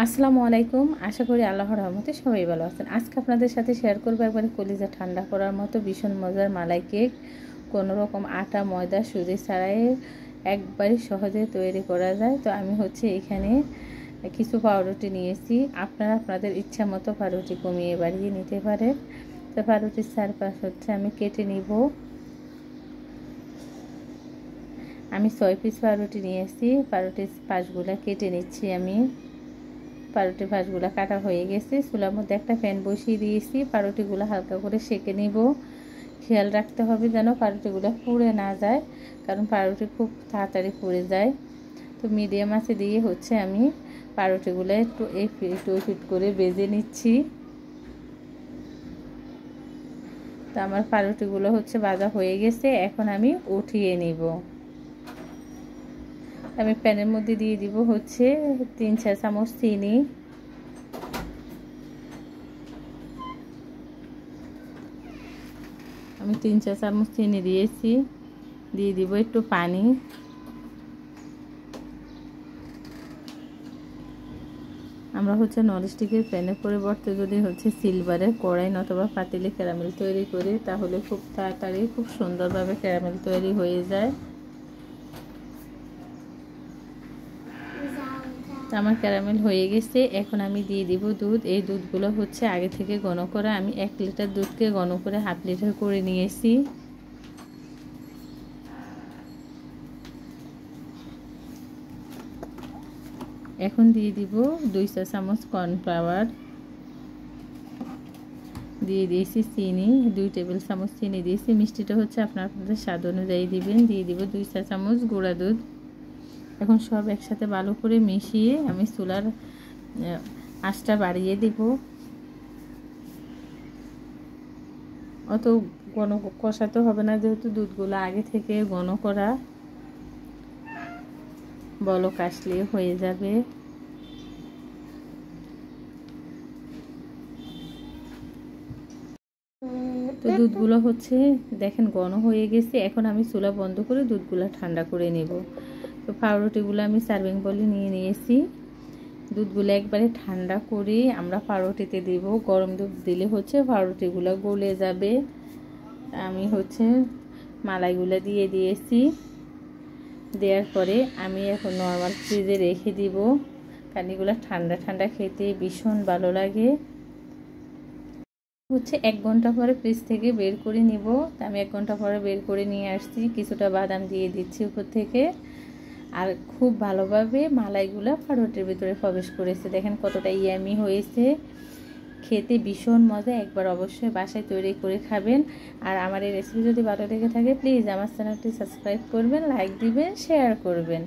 আসসালামু আলাইকুম। আশা করি আল্লাহর রহমতে সবাই ভালো আছেন। আজকে আপনাদের সাথে শেয়ার করবো একবারে কলিজা ঠান্ডা করার মতো ভীষণ মজার মালাই কেক। কোনো রকম আটা ময়দা সুজি ছাড়াই একবারে সহজে তৈরি করা যায়। তো আমি এখানে কিছু পাউরুটি নিয়েছি। আপনারা আপনাদের ইচ্ছা মতো পাউরুটি কমিয়ে বাড়িয়ে নিতে পারেন। তো পাউরুটির চারপাশ আমি কেটে নিব। আমি 6 পিস পাউরুটি নিয়েছি। পাউরুটির পাশগুলো কেটে নিচ্ছি আমি। পাউরুটির পাশগুলো কাটা হয়ে গেছে। চুলার মধ্যে একটা প্যান বসিয়ে দিয়েছি। পাউরুটিগুলো হালকা করে সেঁকে নিব। খেয়াল রাখতে হবে যেন পাউরুটিগুলো পুড়ে না যায়, কারণ পাউরুটি খুব তাড়াতাড়ি পুড়ে যায়। তো মিডিয়াম আঁচে দিয়ে আমি পাউরুটিগুলো একটু ফিট করে ভেজে নিচ্ছি। তো আমার পাউরুটিগুলো ভাজা হয়ে গেছে। এখন আমি উঠিয়ে নিব। আমি প্যানের মধ্যে দিয়ে দিব 3-4 চামচ চিনি। আমি 3-4 চামচ চিনি দিয়েছি। দিয়ে দিব একটু পানি। আমরা ননস্টিকের প্যানের পরিবর্তে যদি সিলভারের কড়াই অথবা পাতিলে ক্যারামেল তৈরি করি, তাহলে খুব তাড়াতাড়ি খুব সুন্দরভাবে ক্যারামেল তৈরি হয়ে যায়। আমার ক্যারামেল হয়ে গেছে। এখন আমি দিয়ে দিব দুধ। এই দুধগুলো আগে থেকে ঘন করা। আমি 1 লিটার দুধকে ঘন করে হাফ লিটার করে নিয়েছি। এখন দিয়ে দিব 2 চা চামচ কর্নফ্লাওয়ার। দিয়ে দিয়েছি চিনি, 2 টেবিল চামচ চিনি দিয়েছি। মিষ্টিটা আপনাদের স্বাদ অনুযায়ী দিবেন। দিয়ে দিব 2 চা চামচ গুঁড়া দুধ। এখন সব একসাথে ভালো করে মিশিয়ে আমি চুলার আঁচটা বাড়িয়ে দেব। অত ঘন কষাতে হবে না, যেহেতু দুধগুলো আগে থেকে ঘন করা। বলক আসলে হয়ে যাবে। তো দুধগুলো দেখেন ঘন হয়ে গেছে। এখন আমি চুলা বন্ধ করে দুধগুলো ঠান্ডা করে নেব। তো পাউরুটিগুলো আমি সার্ভিং বলে নিয়ে নিয়েছি। দুধগুলো একবারে ঠান্ডা করে আমরা পাউরুটিতে দেব। গরম দুধ দিলে পাউরুটিগুলো গলে যাবে। আমি মালাইগুলো দিয়ে দিয়েছি। দেওয়ার পরে আমি এখন নর্মাল ফ্রিজে রেখে দিব, কারণ এগুলো ঠান্ডা ঠান্ডা খেতে ভীষণ ভালো লাগে। 1 ঘন্টা পরে ফ্রিজ থেকে বের করে নিব। আমি 1 ঘন্টা পরে বের করে নিয়ে আসছি। কিছুটা বাদাম দিয়ে দিচ্ছি উপর থেকে। আর খুব ভালোভাবে মালাইগুলো পাউরুটির ভিতরে প্রবেশ করেছে। দেখেন কতটা ইয়ামি হয়েছে। খেতে ভীষণ মজা। একবার অবশ্যই বাসায় তৈরি করে খাবেন। আর আমার এই রেসিপি যদি ভালো লেগে থাকে, প্লিজ আমার চ্যানেলটি সাবস্ক্রাইব করবেন, লাইক দিবেন, শেয়ার করবেন।